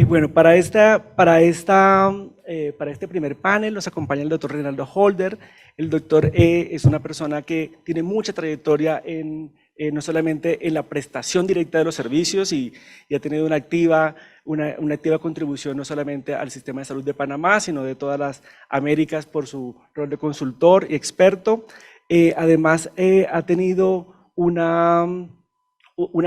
Bueno, para este primer panel nos acompaña el doctor Reinaldo Holder. El doctor es una persona que tiene mucha trayectoria no solamente en la prestación directa de los servicios y ha tenido una activa contribución no solamente al sistema de salud de Panamá, sino de todas las Américas por su rol de consultor y experto. Además, ha tenido una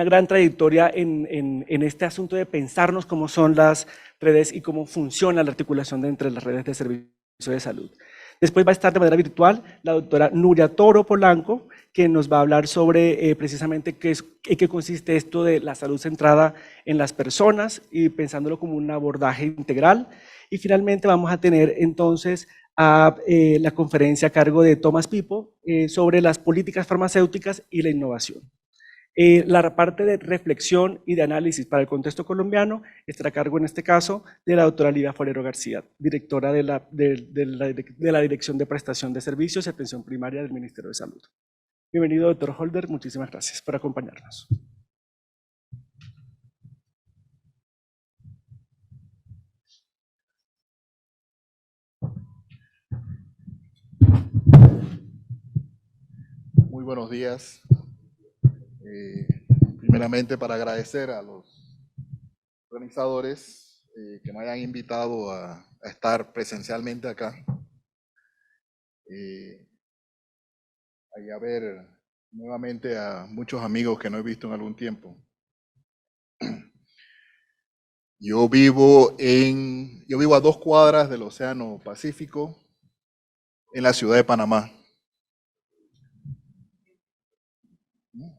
gran trayectoria en este asunto de pensarnos cómo son las redes y cómo funciona la articulación entre las redes de servicio de salud. Después va a estar de manera virtual la doctora Nuria Toro Polanco, que nos va a hablar sobre precisamente qué consiste esto de la salud centrada en las personas y pensándolo como un abordaje integral. Y finalmente vamos a tener entonces la conferencia a cargo de Thomas Pipo sobre las políticas farmacéuticas y la innovación. La parte de reflexión y de análisis para el contexto colombiano estará a cargo en este caso de la doctora Lidia Forero García, directora de la Dirección de Prestación de Servicios y Atención Primaria del Ministerio de Salud. Bienvenido, doctor Holder, muchísimas gracias por acompañarnos. Muy buenos días. Primeramente para agradecer a los organizadores que me hayan invitado a estar presencialmente acá. Y a ver nuevamente a muchos amigos que no he visto en algún tiempo. Yo vivo a 2 cuadras del Océano Pacífico en la ciudad de Panamá,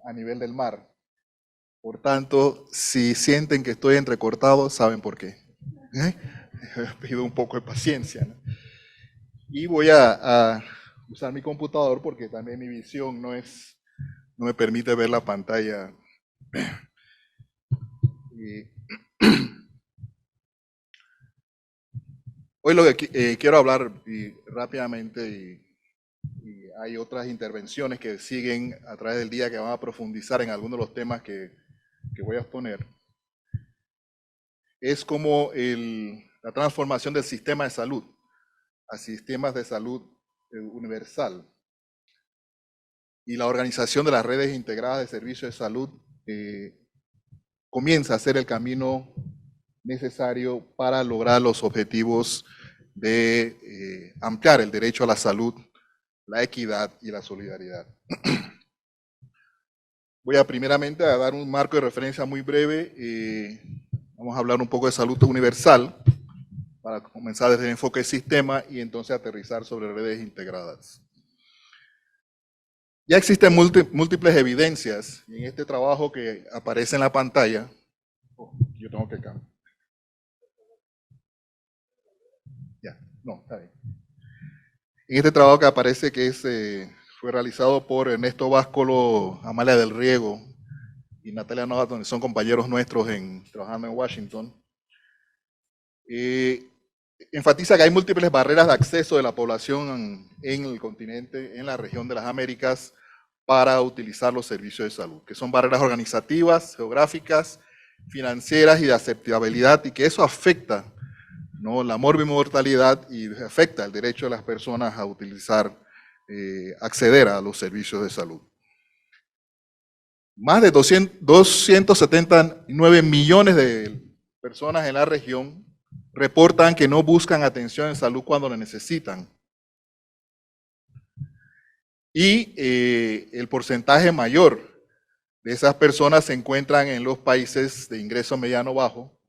a nivel del mar. Por tanto, si sienten que estoy entrecortado, saben por qué. Pido un poco de paciencia, ¿no? Y voy a usar mi computador porque también mi visión no me permite ver la pantalla. Hoy lo que quiero hablar rápidamente, y hay otras intervenciones que siguen a través del día que van a profundizar en algunos de los temas que voy a exponer, es como la transformación del sistema de salud a sistemas de salud universal y la organización de las redes integradas de servicios de salud comienza a ser el camino necesario para lograr los objetivos de ampliar el derecho a la salud, la equidad y la solidaridad. Voy a primeramente a dar un marco de referencia muy breve. Vamos a hablar un poco de salud universal para comenzar desde el enfoque de sistema y entonces aterrizar sobre redes integradas. Ya existen múltiples evidencias en este trabajo que aparece en la pantalla. Yo tengo que cambiar. Ya, no, está bien. En este trabajo que aparece que fue realizado por Ernesto Báscolo, Amalia del Riego y Natalia Nova, donde son compañeros nuestros trabajando en Washington, enfatiza que hay múltiples barreras de acceso de la población en el continente, en la región de las Américas, para utilizar los servicios de salud, que son barreras organizativas, geográficas, financieras y de aceptabilidad, y que eso afecta, ¿no?, la morbimortalidad y afecta el derecho de las personas a utilizar, acceder a los servicios de salud. Más de 279 millones de personas en la región reportan que no buscan atención en salud cuando la necesitan. Y el porcentaje mayor de esas personas se encuentran en los países de ingreso mediano-bajo,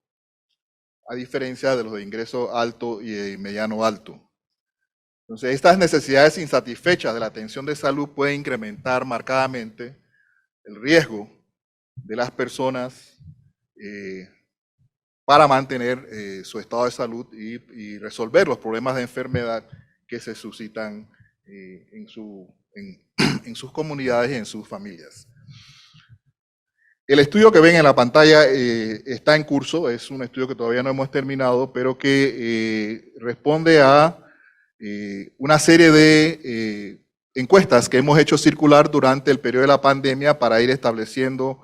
a diferencia de los de ingreso alto y mediano-alto. Entonces, estas necesidades insatisfechas de la atención de salud pueden incrementar marcadamente el riesgo de las personas para mantener su estado de salud y resolver los problemas de enfermedad que se suscitan en sus comunidades y en sus familias. El estudio que ven en la pantalla está en curso, es un estudio que todavía no hemos terminado, pero que responde a una serie de encuestas que hemos hecho circular durante el periodo de la pandemia para ir estableciendo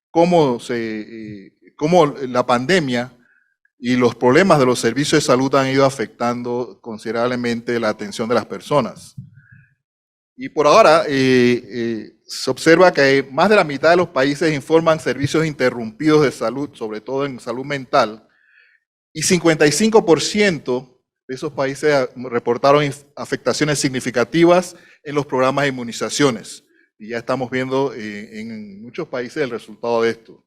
cómo la pandemia y los problemas de los servicios de salud han ido afectando considerablemente la atención de las personas. Y por ahora se observa que más de la mitad de los países informan servicios interrumpidos de salud, sobre todo en salud mental, y 55% de esos países reportaron afectaciones significativas en los programas de inmunizaciones. Y ya estamos viendo en muchos países el resultado de esto.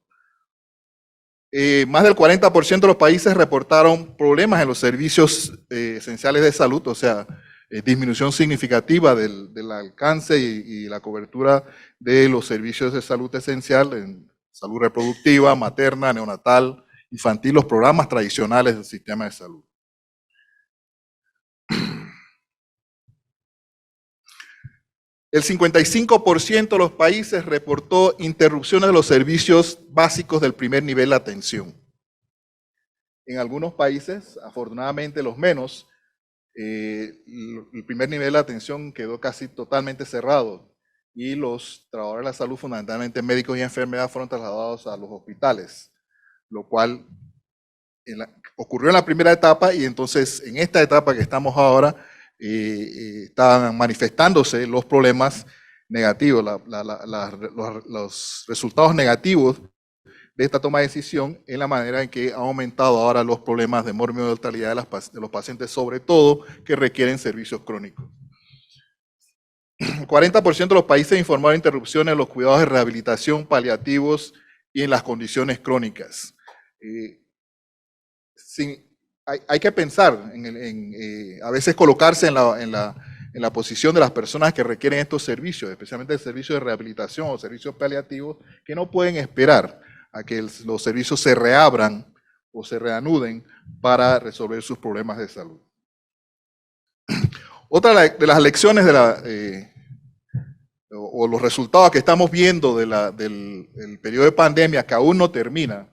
Más del 40% de los países reportaron problemas en los servicios esenciales de salud, o sea, disminución significativa del alcance y la cobertura de los servicios de salud esencial en salud reproductiva, materna, neonatal, infantil, los programas tradicionales del sistema de salud. El 55% de los países reportó interrupciones de los servicios básicos del primer nivel de atención. En algunos países, afortunadamente los menos, el primer nivel de atención quedó casi totalmente cerrado y los trabajadores de la salud, fundamentalmente médicos y enfermeras, fueron trasladados a los hospitales, lo cual ocurrió en la primera etapa y entonces en esta etapa que estamos ahora, estaban manifestándose los problemas negativos, los resultados negativos de esta toma de decisión en la manera en que han aumentado ahora los problemas de mortalidad de los pacientes, sobre todo que requieren servicios crónicos. El 40% de los países informaron interrupciones en los cuidados de rehabilitación, paliativos y en las condiciones crónicas. Hay que pensar a veces colocarse en la posición de las personas que requieren estos servicios, especialmente el servicio de rehabilitación o servicios paliativos, que no pueden esperar a que los servicios se reabran o se reanuden para resolver sus problemas de salud. Otra de las lecciones o los resultados que estamos viendo del periodo de pandemia que aún no termina,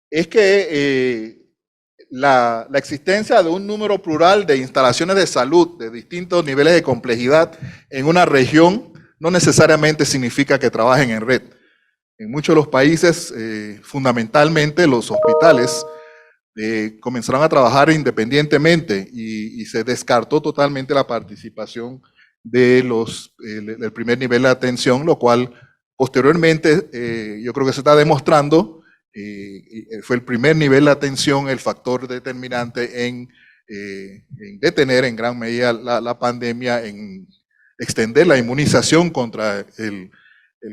es que la existencia de un número plural de instalaciones de salud de distintos niveles de complejidad en una región no necesariamente significa que trabajen en red. En muchos de los países, fundamentalmente los hospitales, comenzaron a trabajar independientemente y se descartó totalmente la participación del primer nivel de atención, lo cual posteriormente yo creo que se está demostrando fue el primer nivel de atención el factor determinante en detener en gran medida la pandemia, en extender la inmunización contra el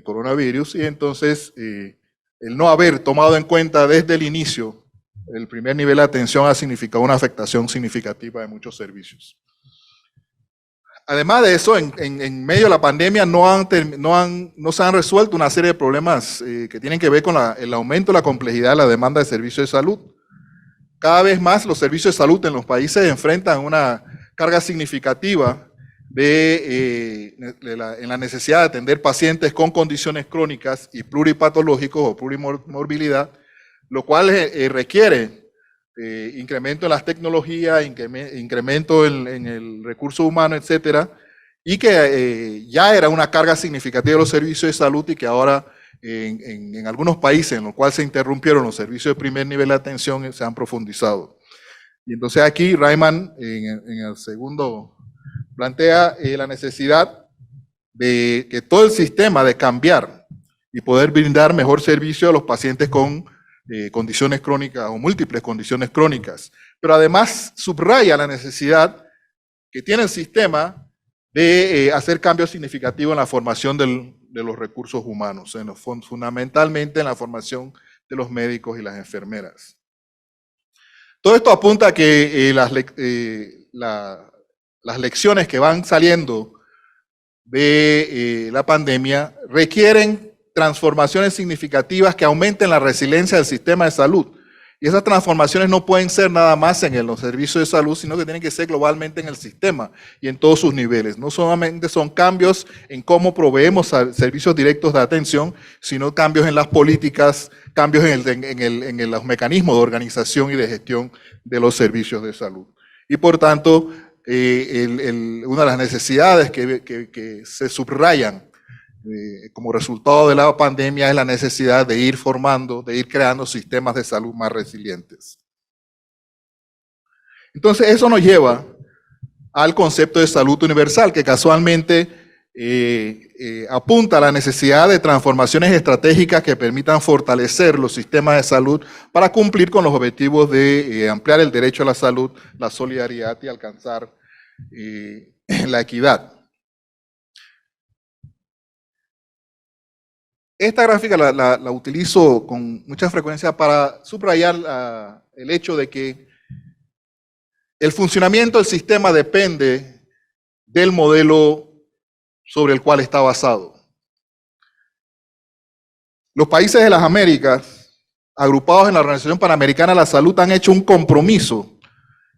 coronavirus, y entonces el no haber tomado en cuenta desde el inicio el primer nivel de atención ha significado una afectación significativa de muchos servicios. Además de eso, en medio de la pandemia no se han resuelto una serie de problemas que tienen que ver con el aumento de la complejidad de la demanda de servicios de salud. Cada vez más los servicios de salud en los países enfrentan una carga significativa en la necesidad de atender pacientes con condiciones crónicas y pluripatológicos o plurimorbilidad, lo cual requiere incremento en las tecnologías, incremento en el recurso humano, etcétera, y que ya era una carga significativa de los servicios de salud y que ahora en algunos países en los cuales se interrumpieron los servicios de primer nivel de atención se han profundizado. Y entonces aquí Reimann en el segundo plantea la necesidad de que todo el sistema de cambiar y poder brindar mejor servicio a los pacientes con condiciones crónicas o múltiples condiciones crónicas, pero además subraya la necesidad que tiene el sistema de hacer cambios significativos en la formación de los recursos humanos, fundamentalmente en la formación de los médicos y las enfermeras. Todo esto apunta a que las lecciones que van saliendo de la pandemia requieren transformaciones significativas que aumenten la resiliencia del sistema de salud. Y esas transformaciones no pueden ser nada más en los servicios de salud, sino que tienen que ser globalmente en el sistema y en todos sus niveles. No solamente son cambios en cómo proveemos servicios directos de atención, sino cambios en las políticas, cambios en los mecanismos de organización y de gestión de los servicios de salud. Y por tanto, una de las necesidades que se subrayan como resultado de la pandemia es la necesidad de ir formando, de ir creando sistemas de salud más resilientes. Entonces eso nos lleva al concepto de salud universal, que casualmente apunta a la necesidad de transformaciones estratégicas que permitan fortalecer los sistemas de salud para cumplir con los objetivos de ampliar el derecho a la salud, la solidaridad y alcanzar la equidad. Esta gráfica la utilizo con mucha frecuencia para subrayar el hecho de que el funcionamiento del sistema depende del modelo sobre el cual está basado. Los países de las Américas, agrupados en la Organización Panamericana de la Salud, han hecho un compromiso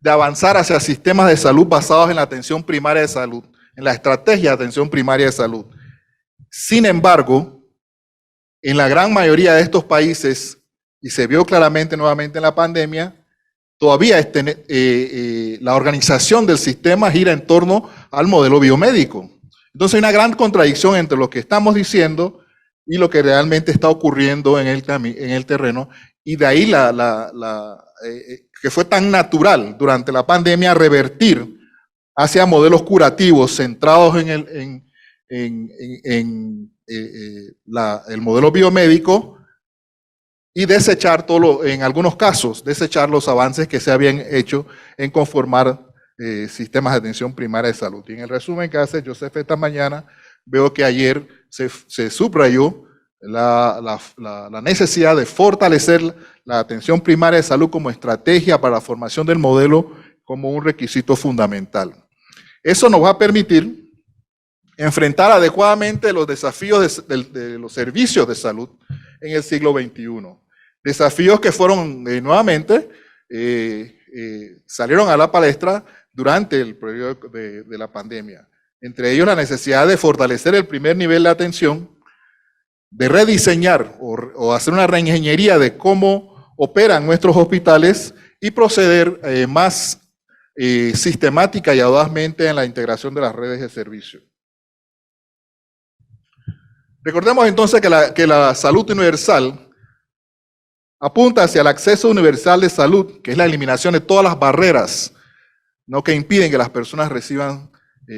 de avanzar hacia sistemas de salud basados en la atención primaria de salud, en la estrategia de atención primaria de salud. Sin embargo, en la gran mayoría de estos países, y se vio claramente nuevamente en la pandemia, todavía la organización del sistema gira en torno al modelo biomédico. Entonces hay una gran contradicción entre lo que estamos diciendo y lo que realmente está ocurriendo en el terreno, y de ahí que fue tan natural durante la pandemia revertir hacia modelos curativos centrados en el modelo biomédico y desechar en algunos casos, desechar los avances que se habían hecho en conformar sistemas de atención primaria de salud. Y en el resumen que hace Joseph esta mañana, veo que ayer se subrayó la necesidad de fortalecer la atención primaria de salud como estrategia para la formación del modelo como un requisito fundamental. Eso nos va a permitir enfrentar adecuadamente los desafíos de los servicios de salud en el siglo XXI. Desafíos que fueron nuevamente, salieron a la palestra durante el periodo de la pandemia. Entre ellos la necesidad de fortalecer el primer nivel de atención, de rediseñar o hacer una reingeniería de cómo operan nuestros hospitales y proceder más sistemática y audazmente en la integración de las redes de servicio. Recordemos entonces que la salud universal apunta hacia el acceso universal de salud, que es la eliminación de todas las barreras, ¿no?, que impiden que las personas reciban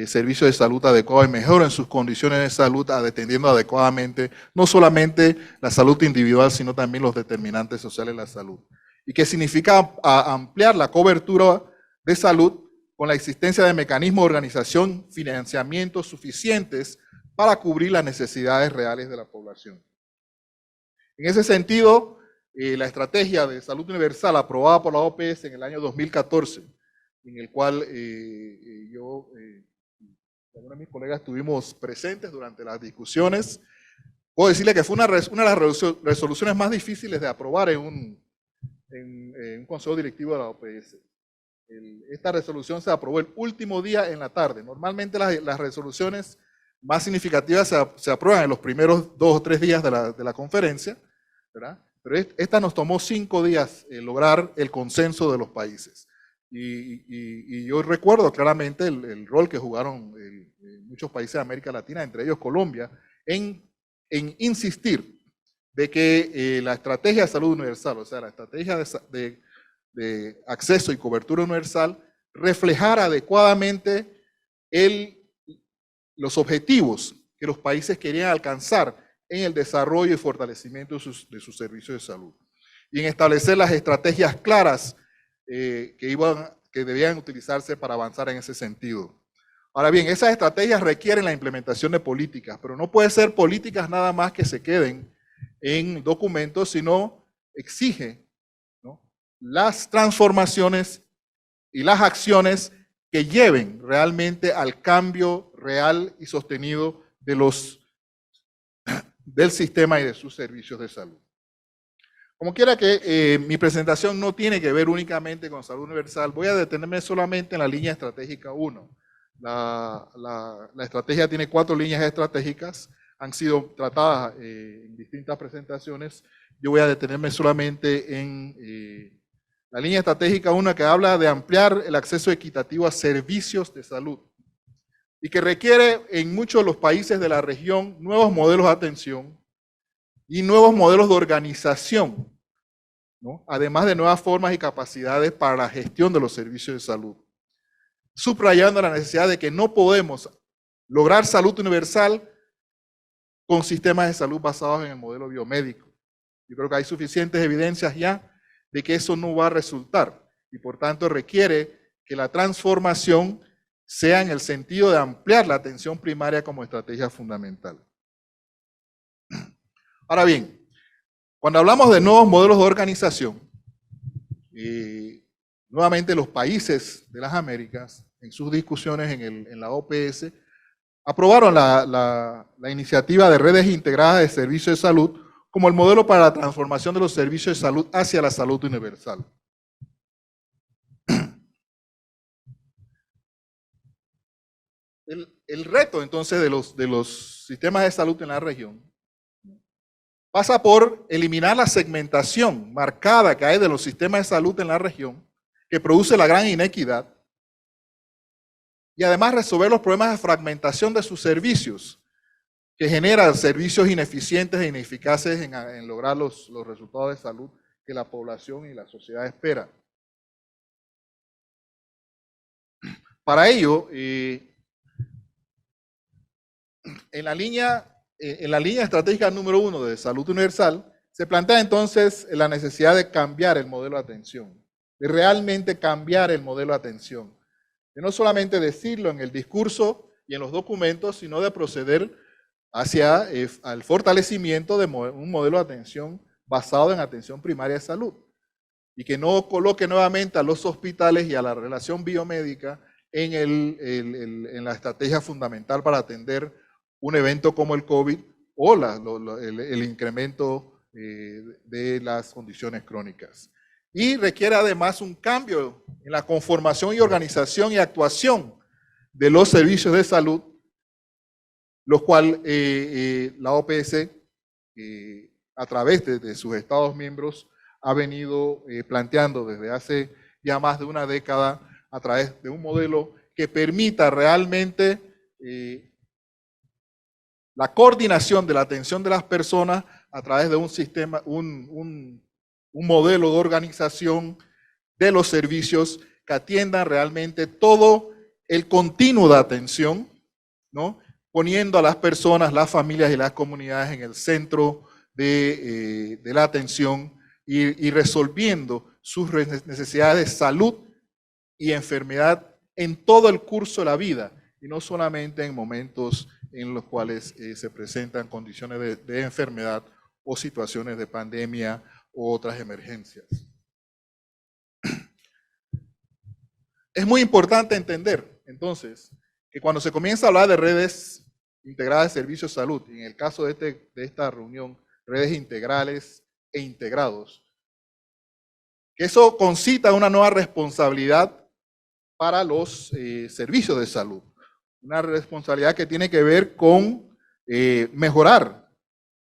servicios de salud adecuados y mejoren sus condiciones de salud, atendiendo adecuadamente no solamente la salud individual, sino también los determinantes sociales de la salud. Y que significa ampliar la cobertura de salud con la existencia de mecanismos de organización, financiamiento suficientes para cubrir las necesidades reales de la población. En ese sentido, la estrategia de salud universal aprobada por la OPS en el año 2014, en el cual yo y algunos de mis colegas estuvimos presentes durante las discusiones, puedo decirle que fue una de las resoluciones más difíciles de aprobar en un consejo directivo de la OPS. Esta resolución se aprobó el último día en la tarde. Normalmente las resoluciones más significativas se aprueban en los primeros 2 o 3 días de la conferencia, ¿verdad? Pero esta nos tomó 5 días lograr el consenso de los países. Y yo recuerdo claramente el rol que jugaron muchos países de América Latina, entre ellos Colombia, en insistir de que la estrategia de salud universal, o sea, la estrategia de acceso y cobertura universal, reflejara adecuadamente los objetivos que los países querían alcanzar en el desarrollo y fortalecimiento de sus servicios de salud, y en establecer las estrategias claras que debían utilizarse para avanzar en ese sentido. Ahora bien, esas estrategias requieren la implementación de políticas, pero no puede ser políticas nada más que se queden en documentos, sino exige, ¿no?, las transformaciones y las acciones que lleven realmente al cambio real y sostenido del sistema y de sus servicios de salud. Como quiera que mi presentación no tiene que ver únicamente con salud universal, voy a detenerme solamente en la línea estratégica 1. La estrategia tiene 4 líneas estratégicas, han sido tratadas en distintas presentaciones. Yo voy a detenerme solamente en la línea estratégica 1, que habla de ampliar el acceso equitativo a servicios de salud y que requiere en muchos de los países de la región nuevos modelos de atención y nuevos modelos de organización, ¿no? Además de nuevas formas y capacidades para la gestión de los servicios de salud, subrayando la necesidad de que no podemos lograr salud universal con sistemas de salud basados en el modelo biomédico. Yo creo que hay suficientes evidencias ya de que eso no va a resultar y por tanto requiere que la transformación sea en el sentido de ampliar la atención primaria como estrategia fundamental. Ahora bien, cuando hablamos de nuevos modelos de organización, nuevamente los países de las Américas, en sus discusiones en la OPS, aprobaron la iniciativa de redes integradas de servicios de salud como el modelo para la transformación de los servicios de salud hacia la salud universal. El reto entonces de los sistemas de salud en la región pasa por eliminar la segmentación marcada que hay de los sistemas de salud en la región, que produce la gran inequidad, y además resolver los problemas de fragmentación de sus servicios, que genera servicios ineficientes e ineficaces en lograr los resultados de salud que la población y la sociedad espera. Para ello, en la línea estratégica número 1 de salud universal, se plantea entonces la necesidad de cambiar el modelo de atención, de realmente cambiar el modelo de atención, de no solamente decirlo en el discurso y en los documentos, sino de proceder hacia el fortalecimiento de un modelo de atención basado en atención primaria de salud, y que no coloque nuevamente a los hospitales y a la relación biomédica en la estrategia fundamental para atender un evento como el COVID o el incremento de las condiciones crónicas. Y requiere además un cambio en la conformación y organización y actuación de los servicios de salud, los cuales la OPS, a través de sus Estados miembros, ha venido planteando desde hace ya más de una década a través de un modelo que permita realmente la coordinación de la atención de las personas a través de un sistema, un modelo de organización de los servicios que atiendan realmente todo el continuo de atención, ¿no? Poniendo a las personas, las familias y las comunidades en el centro de la atención y resolviendo sus necesidades de salud y enfermedad en todo el curso de la vida, y no solamente en momentos en los cuales se presentan condiciones de enfermedad o situaciones de pandemia u otras emergencias. Es muy importante entender, entonces, que cuando se comienza a hablar de redes integradas de servicios de salud, y en el caso de esta reunión, redes integrales e integrados, que eso concita una nueva responsabilidad para los servicios de salud. Una responsabilidad que tiene que ver con mejorar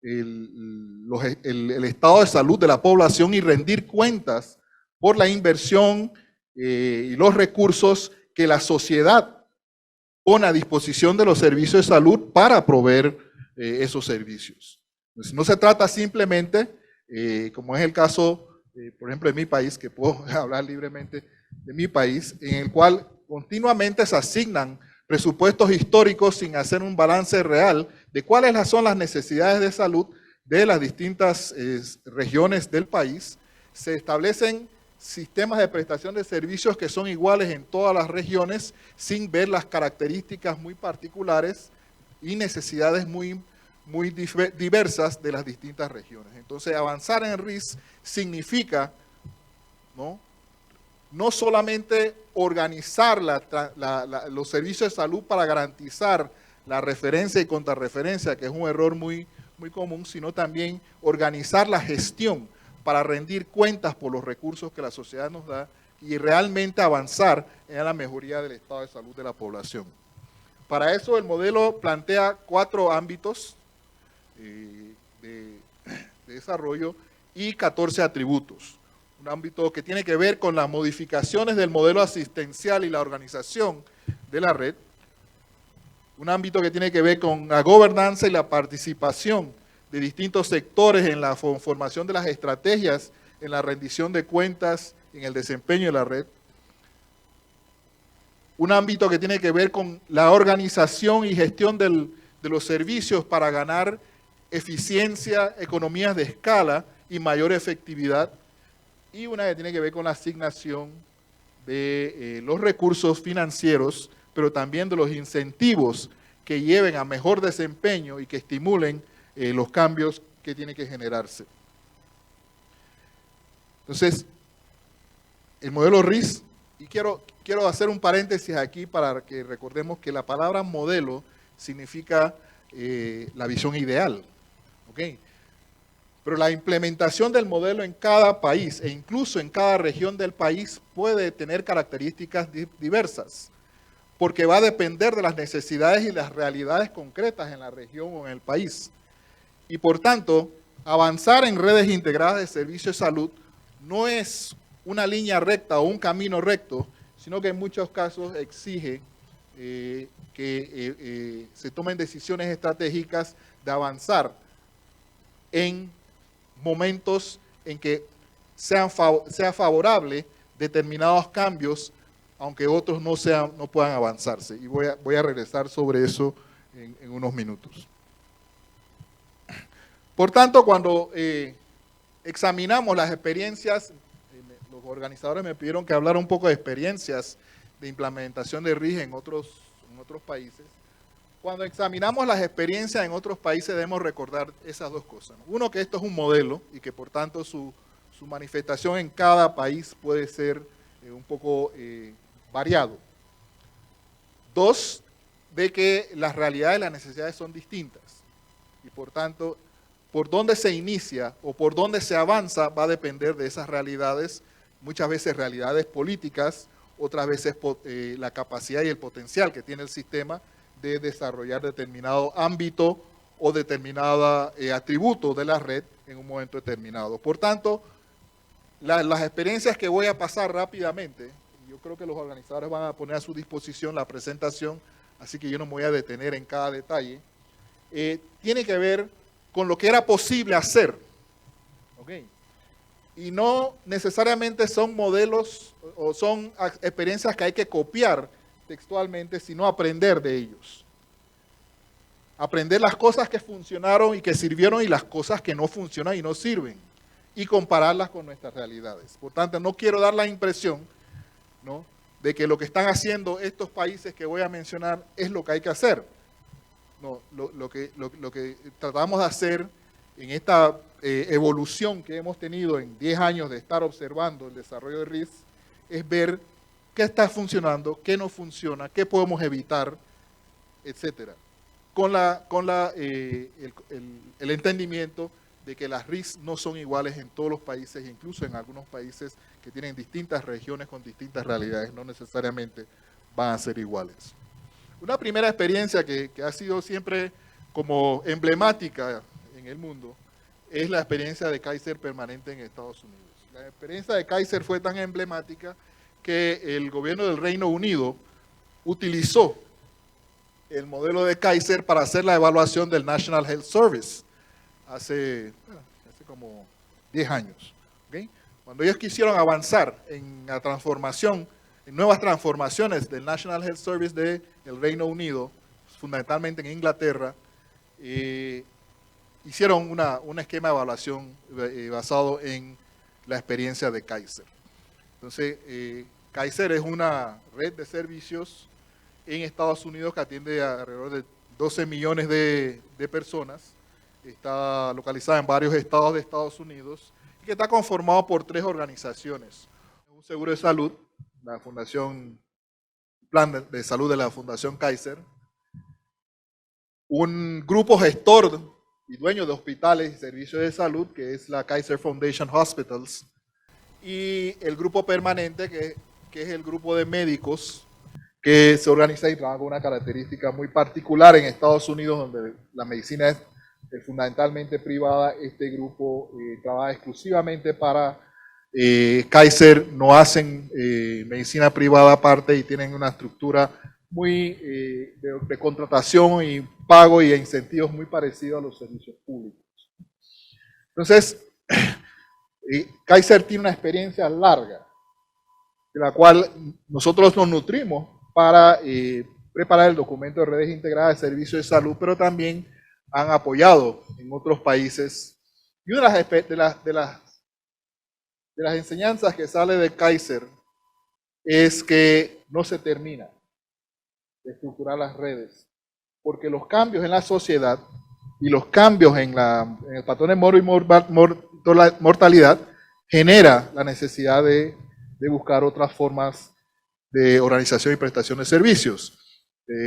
el estado de salud de la población y rendir cuentas por la inversión y los recursos que la sociedad pone a disposición de los servicios de salud para proveer esos servicios. Entonces, no se trata simplemente, como es el caso, por ejemplo, de mi país, que puedo hablar libremente de mi país, en el cual continuamente se asignan presupuestos históricos sin hacer un balance real de cuáles son las necesidades de salud de las distintas regiones del país. Se establecen sistemas de prestación de servicios que son iguales en todas las regiones sin ver las características muy particulares y necesidades muy diversas de las distintas regiones. Entonces, avanzar en RIS significa, no solamente organizar los servicios de salud para garantizar la referencia y contrarreferencia, que es un error muy común, sino también organizar la gestión para rendir cuentas por los recursos que la sociedad nos da y realmente avanzar en la mejoría del estado de salud de la población. Para eso el modelo plantea 4 ámbitos de desarrollo y 14 atributos. Un ámbito que tiene que ver con las modificaciones del modelo asistencial y la organización de la red. un ámbito que tiene que ver con la gobernanza y la participación de distintos sectores en la formación de las estrategias, en la rendición de cuentas, en el desempeño de la red. Un ámbito que tiene que ver con la organización y gestión de los servicios para ganar eficiencia, economías de escala y mayor efectividad. Y una que tiene que ver con la asignación de los recursos financieros, pero también de los incentivos que lleven a mejor desempeño y que estimulen los cambios que tienen que generarse. Entonces, el modelo RIS, y quiero hacer un paréntesis aquí para que recordemos que la palabra modelo significa la visión ideal, ¿ok? Pero la implementación del modelo en cada país e incluso en cada región del país puede tener características diversas, porque va a depender de las necesidades y las realidades concretas en la región o en el país. Y por tanto, avanzar en redes integradas de servicios de salud no es una línea recta o un camino recto, sino que en muchos casos exige que se tomen decisiones estratégicas de avanzar en momentos en que sea favorable determinados cambios, aunque otros no puedan avanzarse. Y voy a regresar sobre eso en unos minutos. Por tanto, cuando examinamos las experiencias, los organizadores me pidieron que hablara un poco de experiencias de implementación de RIS en otros países. Cuando examinamos las experiencias en otros países debemos recordar esas dos cosas. Uno, que esto es un modelo y que por tanto su manifestación en cada país puede ser un poco variado. Dos, de que las realidades y las necesidades son distintas y por tanto por dónde se inicia o por dónde se avanza va a depender de esas realidades, muchas veces realidades políticas, otras veces la capacidad y el potencial que tiene el sistema de desarrollar determinado ámbito o determinado atributo de la red en un momento determinado. Por tanto, las experiencias que voy a pasar rápidamente, yo creo que los organizadores van a poner a su disposición la presentación, así que yo no me voy a detener en cada detalle, tiene que ver con lo que era posible hacer, ¿ok? Y no necesariamente son modelos o son experiencias que hay que copiar textualmente, sino aprender de ellos. Aprender las cosas que funcionaron y que sirvieron y las cosas que no funcionan y no sirven, y compararlas con nuestras realidades. Por tanto, no quiero dar la impresión, ¿no?, de que lo que están haciendo estos países que voy a mencionar es lo que hay que hacer. No, lo que tratamos de hacer en esta evolución que hemos tenido en 10 años de estar observando el desarrollo de RIS es ver qué está funcionando, qué no funciona, qué podemos evitar, etcétera. Con el entendimiento de que las RIS no son iguales en todos los países, incluso en algunos países que tienen distintas regiones con distintas realidades, no necesariamente van a ser iguales. Una primera experiencia que ha sido siempre como emblemática en el mundo es la experiencia de Kaiser permanente en Estados Unidos. La experiencia de Kaiser fue tan emblemática que el gobierno del Reino Unido utilizó el modelo de Kaiser para hacer la evaluación del National Health Service hace como 10 años. ¿Okay? Cuando ellos quisieron avanzar en la transformación, en nuevas transformaciones del National Health Service del Reino Unido, fundamentalmente en Inglaterra, hicieron un esquema de evaluación basado en la experiencia de Kaiser. Entonces, Kaiser es una red de servicios en Estados Unidos que atiende a alrededor de 12 millones de personas. Está localizada en varios estados de Estados Unidos y que está conformado por 3 organizaciones. Un seguro de salud, la Fundación Plan de Salud de la Fundación Kaiser, un grupo gestor y dueño de hospitales y servicios de salud, que es la Kaiser Foundation Hospitals, y el grupo permanente, que es el grupo de médicos que se organiza y trabaja con una característica muy particular en Estados Unidos, donde la medicina es fundamentalmente privada. Este grupo trabaja exclusivamente para Kaiser, no hacen medicina privada aparte y tienen una estructura muy de contratación y pago y incentivos muy parecidos a los servicios públicos. Entonces, Kaiser tiene una experiencia larga, de la cual nosotros nos nutrimos para preparar el documento de redes integradas de servicios de salud, pero también han apoyado en otros países. Y una de las enseñanzas que sale de Kaiser es que no se termina de estructurar las redes, porque los cambios en la sociedad y los cambios en el patrón de mortalidad genera la necesidad de buscar otras formas de organización y prestación de servicios.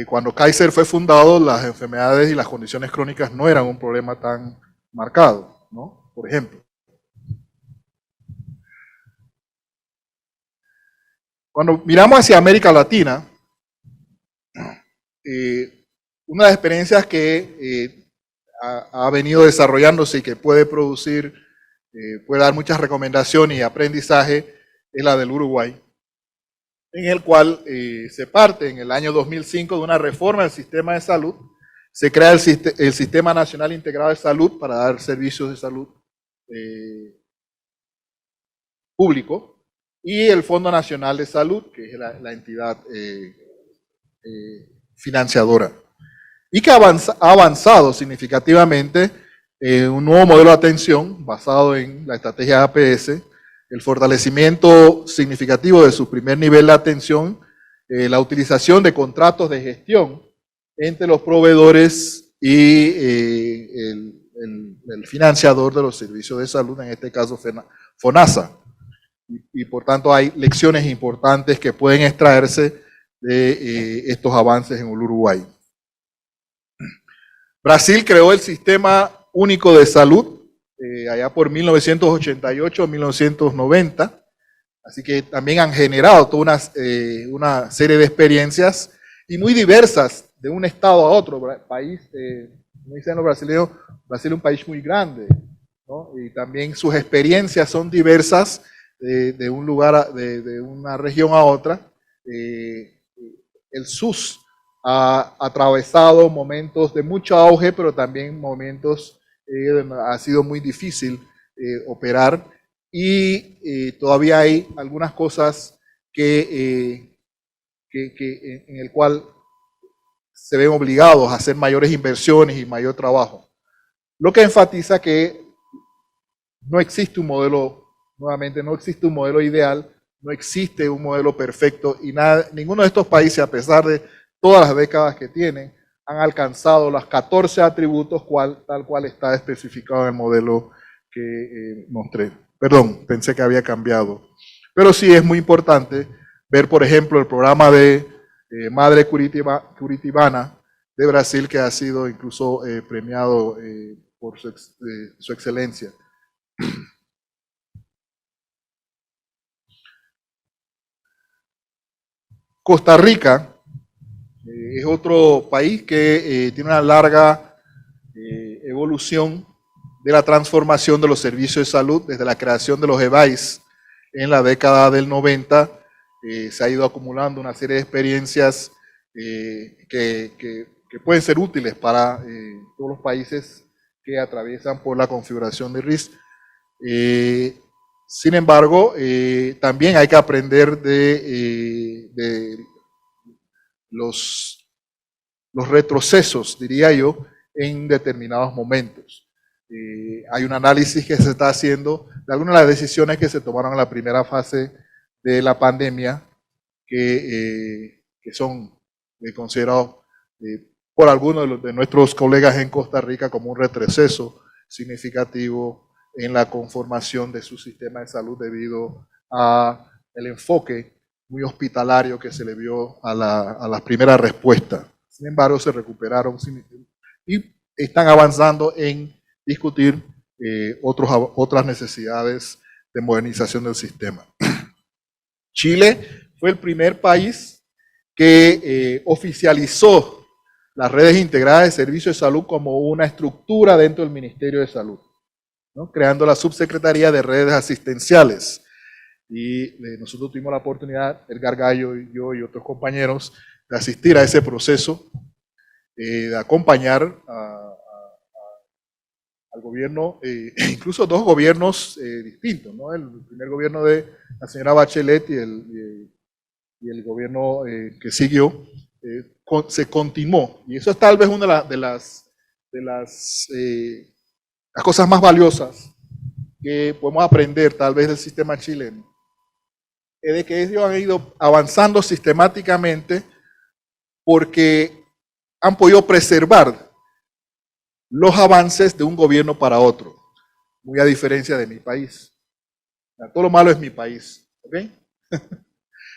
Cuando Kaiser fue fundado, las enfermedades y las condiciones crónicas no eran un problema tan marcado, ¿no? Por ejemplo. Cuando miramos hacia América Latina, una de las experiencias que ha venido desarrollándose y que puede producir, puede dar muchas recomendaciones y aprendizaje, es la del Uruguay, en el cual se parte en el año 2005 de una reforma del sistema de salud. Se crea el Sistema Nacional Integrado de Salud para dar servicios de salud público, y el Fondo Nacional de Salud, que es la entidad financiadora, y que ha avanzado significativamente en un nuevo modelo de atención basado en la estrategia APS, el fortalecimiento significativo de su primer nivel de atención, la utilización de contratos de gestión entre los proveedores y el financiador de los servicios de salud, en este caso FONASA. Y por tanto hay lecciones importantes que pueden extraerse de estos avances en el Uruguay. Brasil creó el Sistema Único de Salud allá por 1988-1990, así que también han generado toda una serie de experiencias y muy diversas de un estado a otro. País, como dicen los brasileños, Brasil es un país muy grande, ¿no? Y también sus experiencias son diversas de un lugar, de una región a otra. El SUS ha atravesado momentos de mucho auge, pero también momentos ha sido muy difícil operar, y todavía hay algunas cosas en el cual se ven obligados a hacer mayores inversiones y mayor trabajo. Lo que enfatiza que no existe un modelo, nuevamente, no existe un modelo ideal, no existe un modelo perfecto, y ninguno de estos países, a pesar de todas las décadas que tienen, han alcanzado los 14 atributos tal cual está especificado en el modelo que mostré. Perdón, pensé que había cambiado. Pero sí es muy importante ver, por ejemplo, el programa de Madre Curitibana de Brasil, que ha sido incluso premiado por su excelencia. Costa Rica es otro país que tiene una larga evolución de la transformación de los servicios de salud desde la creación de los EVAIS en la década del 90. Se ha ido acumulando una serie de experiencias que pueden ser útiles para todos los países que atraviesan por la configuración de RIS. Sin embargo, también hay que aprender de los retrocesos, diría yo, en determinados momentos. Hay un análisis que se está haciendo de algunas de las decisiones que se tomaron en la primera fase de la pandemia, que son considerados por algunos de nuestros colegas en Costa Rica como un retroceso significativo en la conformación de su sistema de salud debido al enfoque muy hospitalario que se le vio a la primera respuesta. Sin embargo, se recuperaron y están avanzando en discutir otras necesidades de modernización del sistema. Chile fue el primer país que oficializó las redes integradas de servicios de salud como una estructura dentro del Ministerio de Salud, ¿no? Creando la Subsecretaría de Redes Asistenciales. Y nosotros tuvimos la oportunidad, Edgar Gallo y yo y otros compañeros, asistir a ese proceso, de acompañar al gobierno, incluso dos gobiernos distintos, ¿no? El primer gobierno de la señora Bachelet y el gobierno que siguió, se continuó. Y eso es tal vez una de las cosas más valiosas que podemos aprender tal vez del sistema chileno, es de que ellos han ido avanzando sistemáticamente porque han podido preservar los avances de un gobierno para otro, muy a diferencia de mi país. Todo lo malo es mi país, ¿ok? En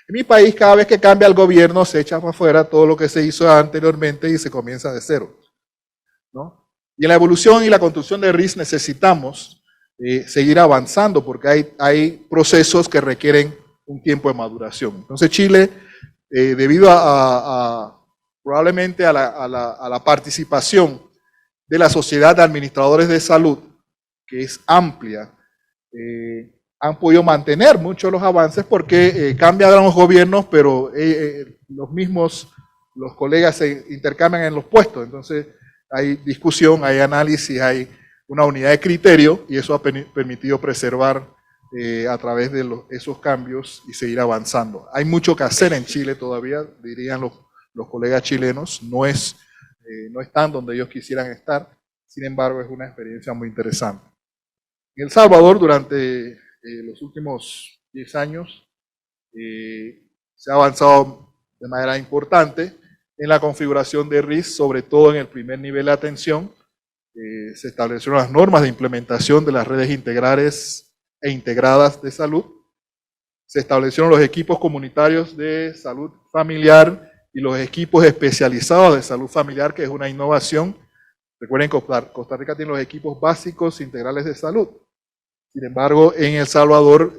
mi país, cada vez que cambia el gobierno, se echa para afuera todo lo que se hizo anteriormente y se comienza de cero, ¿no? Y en la evolución y la construcción de RIS necesitamos seguir avanzando porque hay procesos que requieren un tiempo de maduración. Entonces Chile, debido probablemente a la participación de la Sociedad de Administradores de Salud, que es amplia, han podido mantener muchos los avances porque cambian los gobiernos, pero los colegas se intercambian en los puestos. Entonces hay discusión, hay análisis, hay una unidad de criterio y eso ha permitido preservar a través de esos cambios y seguir avanzando. Hay mucho que hacer en Chile todavía, dirían los colegas chilenos, no están donde ellos quisieran estar, sin embargo es una experiencia muy interesante. En El Salvador, durante los últimos 10 años, se ha avanzado de manera importante en la configuración de RIS, sobre todo en el primer nivel de atención. Se establecieron las normas de implementación de las redes integrales e integradas de salud. Se establecieron los equipos comunitarios de salud familiar y los equipos especializados de salud familiar, que es una innovación. Recuerden que Costa Rica tiene los equipos básicos integrales de salud. Sin embargo, en El Salvador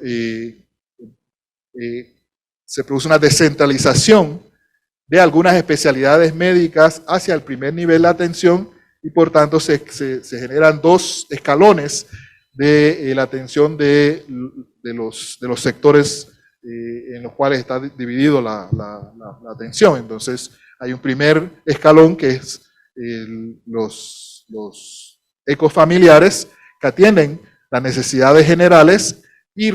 se produce una descentralización de algunas especialidades médicas hacia el primer nivel de atención y por tanto se generan dos escalones de la atención de los sectores en los cuales está dividido la atención. Entonces hay un primer escalón que es los ecofamiliares que atienden las necesidades generales y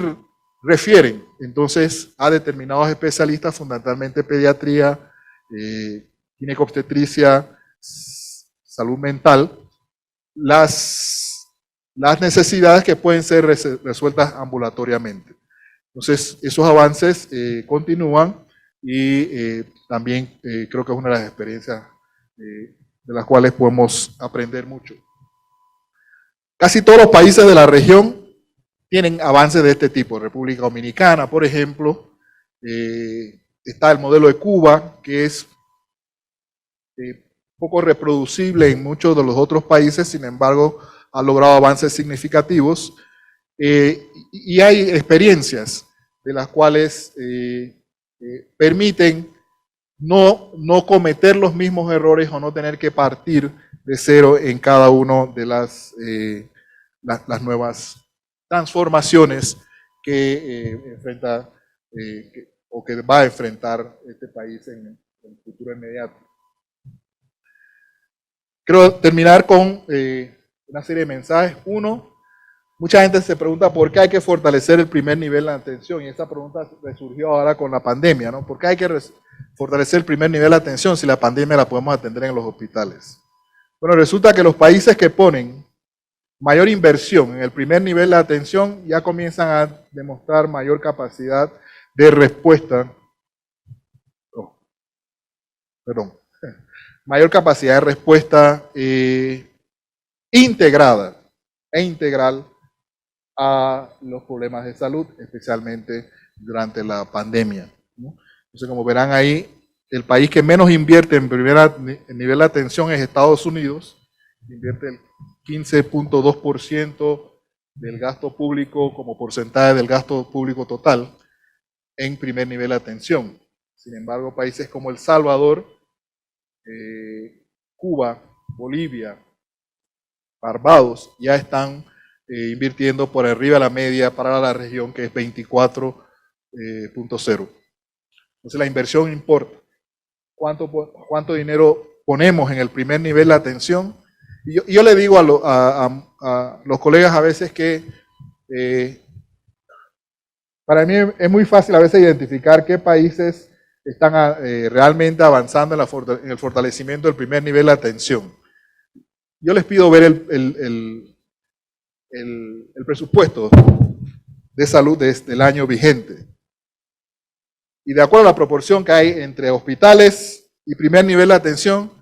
refieren entonces a determinados especialistas, fundamentalmente pediatría, ginecobstetricia, salud mental, las necesidades que pueden ser resueltas ambulatoriamente. Entonces, esos avances continúan y también creo que es una de las experiencias de las cuales podemos aprender mucho. Casi todos los países de la región tienen avances de este tipo. República Dominicana, por ejemplo, está el modelo de Cuba, que es poco reproducible en muchos de los otros países, sin embargo, ha logrado avances significativos. Y hay experiencias de las cuales permiten no cometer los mismos errores o no tener que partir de cero en cada uno de las nuevas transformaciones que enfrenta o que va a enfrentar este país en el futuro inmediato. Quiero terminar con una serie de mensajes. Uno, mucha gente se pregunta por qué hay que fortalecer el primer nivel de atención, y esta pregunta resurgió ahora con la pandemia, ¿no? ¿Por qué hay que fortalecer el primer nivel de atención si la pandemia la podemos atender en los hospitales? Bueno, resulta que los países que ponen mayor inversión en el primer nivel de atención ya comienzan a demostrar mayor capacidad de respuesta, mayor capacidad de respuesta integrada e integral a los problemas de salud, especialmente durante la pandemia, ¿no? Entonces, como verán ahí, el país que menos invierte en nivel de atención es Estados Unidos, invierte el 15.2% del gasto público como porcentaje del gasto público total en primer nivel de atención. Sin embargo, países como El Salvador, Cuba, Bolivia, Barbados ya están invirtiendo por arriba de la media para la región, que es 24.0. Entonces la inversión importa. cuánto dinero ponemos en el primer nivel de atención. Y yo le digo a los colegas a veces que para mí es muy fácil a veces identificar qué países están realmente avanzando en el fortalecimiento del primer nivel de atención. Yo les pido ver el presupuesto de salud del año vigente. Y de acuerdo a la proporción que hay entre hospitales y primer nivel de atención,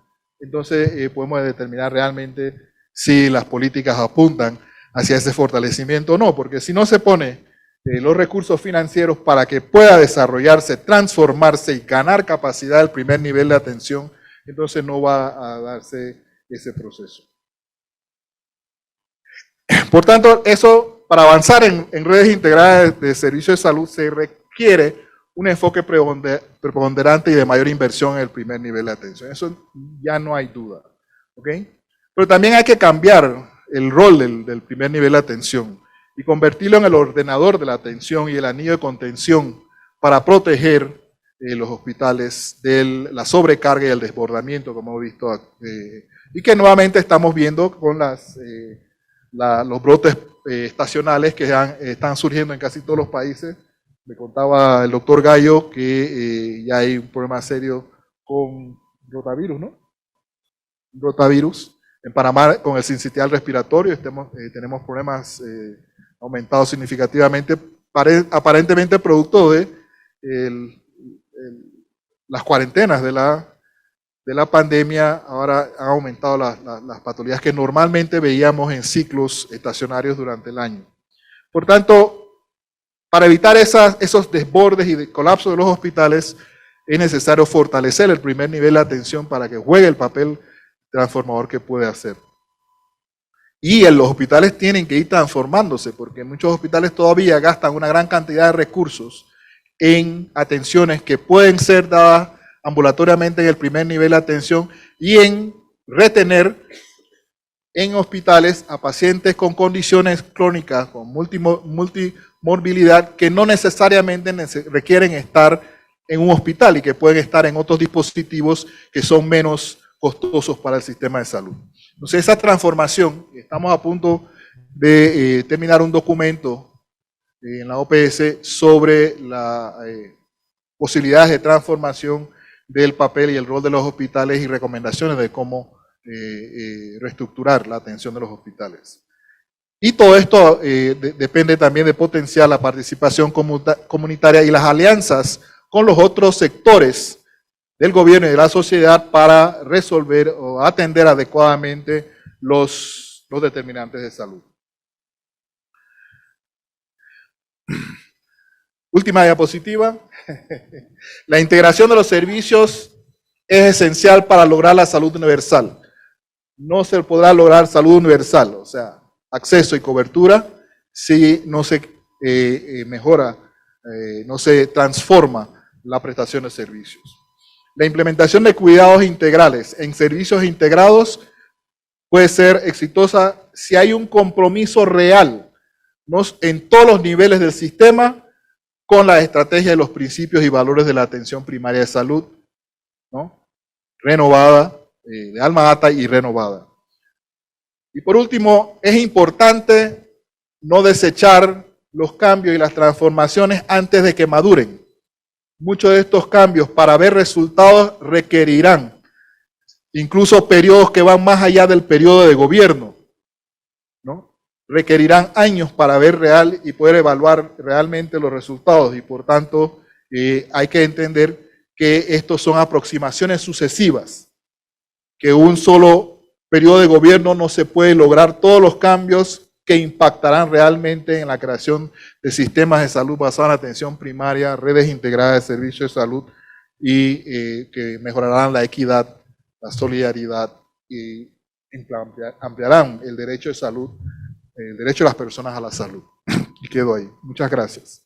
entonces podemos determinar realmente si las políticas apuntan hacia ese fortalecimiento o no, porque si no se pone los recursos financieros para que pueda desarrollarse, transformarse y ganar capacidad del primer nivel de atención, entonces no va a darse ese proceso. Por tanto, eso, para avanzar en redes integradas de servicios de salud, se requiere un enfoque preponderante y de mayor inversión en el primer nivel de atención. Eso ya no hay duda. ¿Okay? Pero también hay que cambiar el rol del primer nivel de atención y convertirlo en el ordenador de la atención y el anillo de contención para proteger los hospitales de la sobrecarga y el desbordamiento, como hemos visto, y que nuevamente estamos viendo con los brotes estacionales que están surgiendo en casi todos los países. Me contaba el doctor Gallo que ya hay un problema serio con rotavirus, ¿no? Rotavirus. En Panamá, con el sincitial respiratorio, tenemos problemas aumentados significativamente, aparentemente producto de las cuarentenas de la pandemia. Ahora han aumentado las patologías que normalmente veíamos en ciclos estacionarios durante el año. Por tanto, para evitar esos desbordes y colapsos de los hospitales, es necesario fortalecer el primer nivel de atención para que juegue el papel transformador que puede hacer. Y en los hospitales tienen que ir transformándose, porque muchos hospitales todavía gastan una gran cantidad de recursos en atenciones que pueden ser dadas ambulatoriamente en el primer nivel de atención y en retener en hospitales a pacientes con condiciones crónicas, con multimorbilidad, que no necesariamente requieren estar en un hospital y que pueden estar en otros dispositivos que son menos costosos para el sistema de salud. Entonces, esa transformación, estamos a punto de terminar un documento en la OPS sobre las posibilidades de transformación del papel y el rol de los hospitales y recomendaciones de cómo reestructurar la atención de los hospitales. Y todo esto depende también de potenciar la participación comunitaria y las alianzas con los otros sectores del gobierno y de la sociedad para resolver o atender adecuadamente los determinantes de salud. Última diapositiva. La integración de los servicios es esencial para lograr la salud universal. No se podrá lograr salud universal, o sea, acceso y cobertura, si no se mejora, no se transforma la prestación de servicios. La implementación de cuidados integrales en servicios integrados puede ser exitosa si hay un compromiso real en todos los niveles del sistema con la estrategia de los principios y valores de la atención primaria de salud, ¿no? Renovada, de alma ata y renovada. Y por último, es importante no desechar los cambios y las transformaciones antes de que maduren. Muchos de estos cambios, para ver resultados, requerirán incluso periodos que van más allá del periodo de gobierno, ¿no? Requerirán años para ver real y poder evaluar realmente los resultados, y por tanto hay que entender que estos son aproximaciones sucesivas, que un solo periodo de gobierno no se puede lograr todos los cambios que impactarán realmente en la creación de sistemas de salud basados en atención primaria, redes integradas de servicios de salud y que mejorarán la equidad, la solidaridad y ampliarán el derecho de salud, el derecho de las personas a la salud. Y quedo ahí. Muchas gracias.